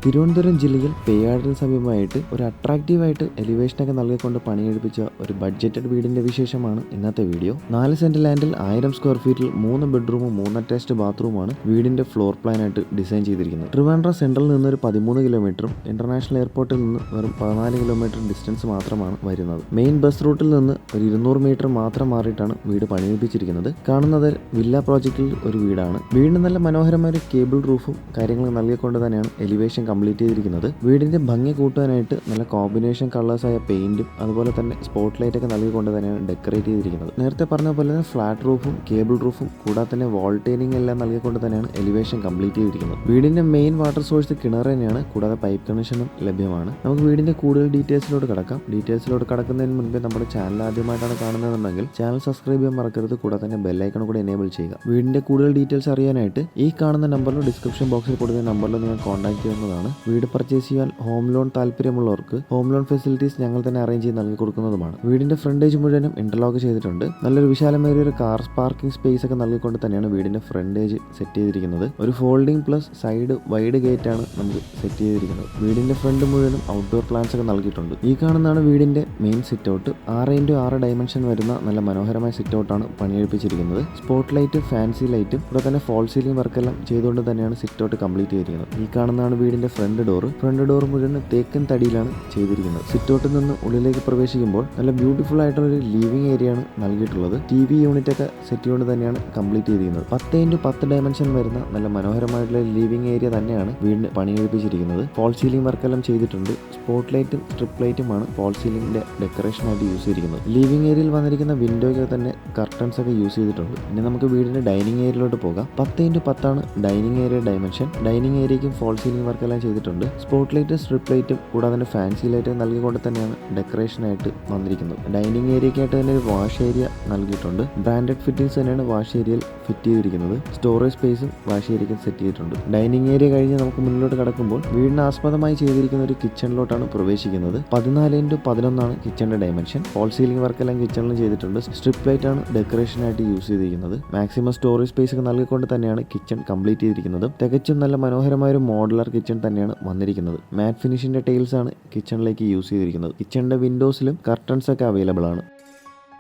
തിരുവനന്തപുരം ജില്ലയിൽ പേയാടിന് സമീപമായിട്ട് ഒരു അട്രാക്റ്റീവായിട്ട് എലിവേഷനൊക്കെ നൽകിക്കൊണ്ട് പണിയെടുപ്പിച്ച ഒരു ബഡ്ജറ്റഡ് വീടിന്റെ വിശേഷമാണ് ഇന്നത്തെ വീഡിയോ. 4 സെന്റ് ലാൻഡിൽ 1000 സ്ക്വയർ ഫീറ്റിൽ 3 ബെഡ്റൂമും 3 അറ്റാച്ച്ഡ് ബാത്റൂമാണ് വീടിന്റെ ഫ്ലോർ പ്ലാൻ ആയിട്ട് ഡിസൈൻ ചെയ്തിരിക്കുന്നത്. ട്രിവാൻഡ്രം സെൻട്രലിൽ നിന്ന് ഒരു 13 കിലോമീറ്ററും ഇന്റർനാഷണൽ എയർപോർട്ടിൽ നിന്ന് വെറും 14 കിലോമീറ്റർ ഡിസ്റ്റൻസ് മാത്രമാണ് വരുന്നത്. മെയിൻ ബസ് റൂട്ടിൽ നിന്ന് ഒരു 200 മീറ്റർ മാത്രം മാറിയിട്ടാണ് വീട് പണിയെടുപ്പിച്ചിരിക്കുന്നത്. കാണുന്നത് വില്ല പ്രോജക്റ്റിൽ ഒരു വീടാണ്. വീടിന് നല്ല മനോഹരമായ ഒരു കേബിൾ റൂഫും കാര്യങ്ങളും നൽകിക്കൊണ്ട് തന്നെയാണ് എലിവേഷൻ കംപ്ലീറ്റ് ചെയ്തിരിക്കുന്നത്. വീടിന്റെ ഭംഗി കൂട്ടാനായിട്ട് നല്ല കോമ്പിനേഷൻ കളേഴ്സായ പെയിന്റും അതുപോലെ തന്നെ സ്പോട്ട് ലൈറ്റ് ഒക്കെ നൽകിക്കൊണ്ട് തന്നെയാണ് ഡെക്കറേറ്റ് ചെയ്തിരിക്കുന്നത്. നേരത്തെ പറഞ്ഞ പോലെ തന്നെ ഫ്ലാറ്റ് റൂഫും കേബിൾ റൂഫും കൂടാതെ തന്നെ വോൾട്ടേനിങ് എല്ലാം നൽകിക്കൊണ്ട് തന്നെയാണ് എലിവേഷൻ കംപ്ലീറ്റ് ചെയ്തിരിക്കുന്നത്. വീടിന്റെ മെയിൻ വാട്ടർ സോഴ്സ് കിണർ തന്നെയാണ്, കൂടാതെ പൈപ്പ് കണക്ഷനും ലഭ്യമാണ്. നമുക്ക് വീടിന്റെ കൂടുതൽ ഡീറ്റെയിൽസിലോട്ട് കടക്കാം. ഡീറ്റെയിൽസിലോട്ട് കടക്കുന്നതിന് മുൻപേ നമ്മുടെ ചാനൽ ആദ്യമായിട്ടാണ് കാണുന്നതെന്നുണ്ടെങ്കിൽ ചാനൽ സബ്സ്ക്രൈബ് ചെയ്യാൻ മറക്കരുത്. കൂടാതെ തന്നെ ബെല്ലൈക്കൺ കൂടി എനേബിൾ ചെയ്യുക. വീടിന്റെ കൂടുതൽ ഡീറ്റെയിൽസ് അറിയാനായിട്ട് ഈ കാണുന്ന നമ്പറിലോ ഡിസ്ക്രിപ്ഷൻ ബോക്സിൽ കൊടുക്കുന്ന നമ്പറിലോ നിങ്ങൾ കോൺടാക്ട് ചെയ്യുന്നതാണ്. വീട് പർച്ചേസ് ചെയ്യാൻ ഹോം ലോൺ താല്പര്യമുള്ളവർക്ക് ഹോം ലോൺ ഫെസിലിറ്റീസ് ഞങ്ങൾ തന്നെ അറേഞ്ച് ചെയ്ത് നൽകി കൊടുക്കുന്നതുമാണ്. വീടിന്റെ ഫ്രണ്ടേജ് മുഴുവനും ഇന്റർലോക്ക് ചെയ്തിട്ടുണ്ട്. നല്ലൊരു വിശാലമേറിയ ഒരു കാർ പാർക്കിംഗ് സ്പേസ് ഒക്കെ നൽകിക്കൊണ്ട് തന്നെയാണ് വീടിന്റെ ഫ്രണ്ടേജ് സെറ്റ് ചെയ്തിരിക്കുന്നത്. ഒരു folding plus side wide gate ആണ് നമുക്ക് സെറ്റ് ചെയ്തിരിക്കുന്നത്. വീടിന്റെ ഫ്രണ്ട് മുഴുവനും ഔട്ട്ഡോർ പ്ലാൻസ് ഒക്കെ നൽകിയിട്ടുണ്ട്. ഈ കാണുന്നതാണ് വീടിന്റെ main sit out. 6x6 dimension വരുന്ന നല്ല മനോഹരമായ സിറ്റ് ഔട്ടാണ് പണിയെടുപ്പിച്ചിരിക്കുന്നത്. സ്പോട്ട് ലൈറ്റ്, ഫാൻസി ലൈറ്റും ഇവിടെ തന്നെ ഫോൾ സീലിംഗ് വർക്കെല്ലാം ചെയ്തുകൊണ്ട് തന്നെയാണ് സിറ്റ് ഔട്ട് കംപ്ലീറ്റ് ചെയ്തിരിക്കുന്നത്. ഈ കാണുന്നതാണ് വീടിന്റെ ഫ്രണ്ട് ഡോർ മുഴുവൻ തേക്കൻ തടിയിലാണ് ചെയ്തിരിക്കുന്നത്. സിറ്റ് ഔട്ടിൽ നിന്ന് ഉള്ളിലേക്ക് പ്രവേശിക്കുമ്പോൾ നല്ല ബ്യൂട്ടിഫുൾ ആയിട്ടുള്ള ഒരു ലിവിംഗ് ഏരിയ ആണ് നൽകിയിട്ടുള്ളത്. TV യൂണിറ്റ് ഒക്കെ സെറ്റ് ചെയ്തുകൊണ്ട് തന്നെയാണ് കംപ്ലീറ്റ് ചെയ്തിരിക്കുന്നത്. 10x10 ഡയമെൻഷൻ വരുന്ന നല്ല മനോഹരമായിട്ടുള്ള ലിവിംഗ് ഏരിയ തന്നെയാണ് വീടിന് പണിയെടുപ്പിച്ചിരിക്കുന്നത്. ഫോൾ സീലിംഗ് വർക്കെല്ലാം ചെയ്തിട്ടുണ്ട്. സ്പോട്ട് ലൈറ്റും സ്ട്രിപ്പ് ലൈറ്റുമാണ് ഫോൾ സീലിംഗിന്റെ ഡെക്കറേഷൻ ആയിട്ട് യൂസ് ചെയ്തിരിക്കുന്നത്. ലിവിംഗ് ഏരിയയിൽ വന്നിരിക്കുന്ന വിൻഡോയ്ക്ക് തന്നെ കർട്ടൻസ് ഒക്കെ യൂസ് ചെയ്തിട്ടുണ്ട്. ഇനി നമുക്ക് വീടിന്റെ ഡൈനിങ് ഏരിയയിലോട്ട് പോകാം. 10x10 ആണ് ഡൈനിങ് ഏരിയ ഡയമെൻഷൻ. ഡൈനിങ് ഏരിയയ്ക്കും ഫോൾ സീലിംഗ് വർക്കെല്ലാം ചെയ്തിട്ടുണ്ട്. സ്പോട്ട് ലൈറ്റ്, സ്ട്രിപ്പ് ലൈറ്റും കൂടാതെ ഫാൻസി ലൈറ്റ് നൽകിക്കൊണ്ട് തന്നെയാണ് ഡെക്കറേഷൻ ആയിട്ട് വന്നിരിക്കുന്നത്. ഡൈനിങ് ഏരിയയ്ക്കായിട്ട് തന്നെ ഒരു വാഷ് ഏരിയ നൽകിയിട്ടുണ്ട്. ബ്രാൻഡഡ് ഫിറ്റിംഗ്സ് തന്നെയാണ് വാഷ് ഏരിയയിൽ ഫിറ്റ് ചെയ്തിരിക്കുന്നത്. സ്റ്റോറേജ് സ്പേസും വാഷ് ഏരിയയ്ക്ക് സെറ്റ് ചെയ്തിട്ടുണ്ട്. ഡൈനിങ് ഏരിയ കഴിഞ്ഞ് നമുക്ക് മുന്നിലോട്ട് കടക്കുമ്പോൾ വീടിന് ആസ്പദമായി ചെയ്തിരിക്കുന്ന ഒരു കിച്ചണിലോട്ടാണ് പ്രവേശിക്കുന്നത്. 14x11 ആണ് കിച്ചണിന്റെ ഡയമെൻഷൻ. ഫോൾ സീലിംഗ് വർക്കെല്ലാം കിച്ചണിലും ചെയ്തിട്ടുണ്ട്. സ്ട്രിപ്പ് ലൈറ്റ് ആണ് ഡെക്കറേഷൻ ആയിട്ട് യൂസ് ചെയ്തിരിക്കുന്നത്. മാക്സിമം സ്റ്റോറേജ് സ്പേസ് ഒക്കെ നൽകിക്കൊണ്ട് തന്നെയാണ് കിച്ചൺ കംപ്ലീറ്റ് ചെയ്തിരിക്കുന്നത്. തികച്ചും നല്ല മനോഹരമായ ഒരു മോഡുലർ കിച്ചൺ തന്നെയാണ് വന്നിരിക്കുന്നത്. മാറ്റ് ഫിനിഷിന്റെ ടൈൽസ് ആണ് കിച്ചണിലേക്ക് യൂസ് ചെയ്തിരിക്കുന്നത്. കിച്ചണിന്റെ വിൻഡോസിലും കർട്ടൻസ് ഒക്കെ അവൈലബിൾ ആണ്.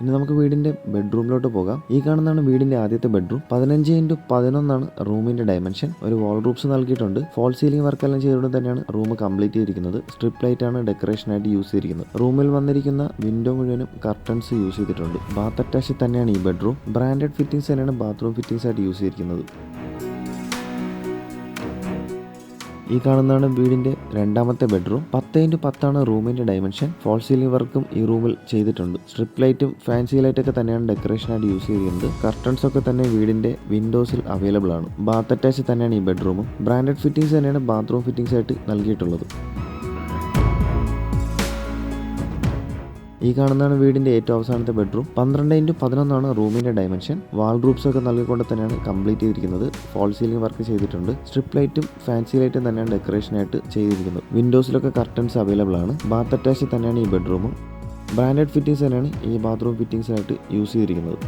ഇനി നമുക്ക് വീടിന്റെ ബെഡ്റൂമിലോട്ട് പോകാം. ഈ കാണുന്നതാണ് വീടിന്റെ ആദ്യത്തെ ബെഡ്റൂം. 15x11 ആണ് റൂമിന്റെ ഡയമെൻഷൻ. ഒരു വാൾ റൂപ്സ് നൽകിയിട്ടുണ്ട്. ഫോൾ സീലിംഗ് വർക്കെല്ലാം ചെയ്തുകൊണ്ട് തന്നെയാണ് റൂം കംപ്ലീറ്റ് ചെയ്തിരിക്കുന്നത്. സ്ട്രിപ്പ് ലൈറ്റ് ആണ് ഡെക്കറേഷൻ ആയിട്ട് യൂസ് ചെയ്തിരിക്കുന്നത്. റൂമിൽ വന്നിരിക്കുന്ന വിൻഡോ മുഴുവനും കർട്ടൻസ് യൂസ് ചെയ്തിട്ടുണ്ട്. ബാത്ത് അറ്റാച്ച് തന്നെയാണ് ഈ ബെഡ്റൂം. ബ്രാൻഡഡ് ഫിറ്റിംഗ്സ് തന്നെയാണ് ബാത്റൂം ഫിറ്റിംഗ്സ് ആയിട്ട് യൂസ് ചെയ്തിരിക്കുന്നത്. ഈ കാണുന്നതാണ് വീടിന്റെ രണ്ടാമത്തെ ബെഡ്റൂം. 10x10 ആണ് റൂമിന്റെ ഡയമെൻഷൻ. ഫോൾ സീലിംഗ് വർക്കും ഈ റൂമിൽ ചെയ്തിട്ടുണ്ട്. സ്ട്രിപ്പ് ലൈറ്റും ഫാൻസി ലൈറ്റ് ഒക്കെ തന്നെയാണ് ഡെക്കറേഷൻ ആയിട്ട് യൂസ് ചെയ്തിരിക്കുന്നത്. കർട്ടൻസ് ഒക്കെ തന്നെ വീടിന്റെ വിൻഡോസിൽ അവൈലബിൾ ആണ്. ബാത്ത് അറ്റാച്ച് തന്നെയാണ് ഈ ബെഡ്റൂമും. ബ്രാൻഡഡ് ഫിറ്റിംഗ്സ് തന്നെയാണ് ബാത്റൂം ഫിറ്റിംഗ്സ് ആയിട്ട് നൽകിയിട്ടുള്ളത്. ഈ കാണുന്നതാണ് വീടിന്റെ ഏറ്റവും അവസാനത്തെ ബെഡ്റൂം. 12x11 ആണ് റൂമിന്റെ ഡയമെൻഷൻ. വാൾ റൂപ്സ് ഒക്കെ നൽകിക്കൊണ്ട് തന്നെയാണ് കംപ്ലീറ്റ് ചെയ്തിരിക്കുന്നത്. ഫോൾ സീലിംഗ് വർക്ക് ചെയ്തിട്ടുണ്ട്. സ്ട്രിപ്പ് ലൈറ്റും ഫാൻസി ലൈറ്റും തന്നെയാണ് ഡെക്കറേഷൻ ആയിട്ട് ചെയ്തിരിക്കുന്നത്. വിൻഡോസിലൊക്കെ കർട്ടൻസ് അവൈലബിൾ ആണ്. ബാത്ത് അറ്റാച്ച് തന്നെയാണ് ഈ ബെഡ്റൂമും. ബ്രാൻഡഡ് ഫിറ്റിംഗ്സ് തന്നെയാണ് ഈ ബാത്റൂം ഫിറ്റിംഗ്സ് ആയിട്ട് യൂസ് ചെയ്തിരിക്കുന്നത്.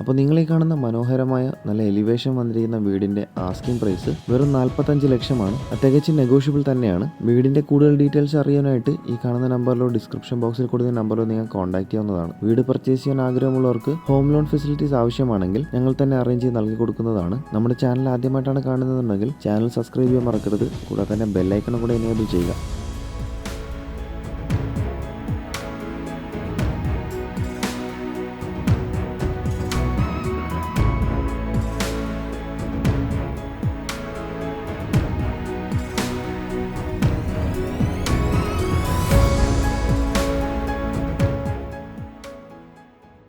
അപ്പോൾ നിങ്ങൾ ഈ കാണുന്ന മനോഹരമായ നല്ല എലിവേഷൻ വന്നിരിക്കുന്ന വീടിന്റെ ആസ്കിംഗ് പ്രൈസ് വെറും 45 ലക്ഷമാണ്. തികച്ചും നെഗോഷ്യബിൾ തന്നെയാണ്. വീടിന്റെ കൂടുതൽ ഡീറ്റെയിൽസ് അറിയാനായിട്ട് ഈ കാണുന്ന നമ്പറിലോ ഡിസ്ക്രിപ്ഷൻ ബോക്സിൽ കൊടുക്കുന്ന നമ്പറിലോ നിങ്ങൾ കോൺടാക്ട് ചെയ്യാവുന്നതാണ്. വീട് പർച്ചേസ് ചെയ്യാൻ ആഗ്രഹമുള്ളവർക്ക് ഹോം ലോൺ ഫെസിലിറ്റീസ് ആവശ്യമാണെങ്കിൽ ഞങ്ങൾ തന്നെ അറേഞ്ച് ചെയ്ത് നൽകി കൊടുക്കുന്നതാണ്. നമ്മുടെ ചാനൽ ആദ്യമായിട്ടാണ് കാണുന്നതെന്നുണ്ടെങ്കിൽ ചാനൽ സബ്സ്ക്രൈബ് ചെയ്യാൻ മറക്കരുത്. കൂടാതെ തന്നെ ബെല്ലൈക്കൺ കൂടെ എനേബിൾ ചെയ്യുക.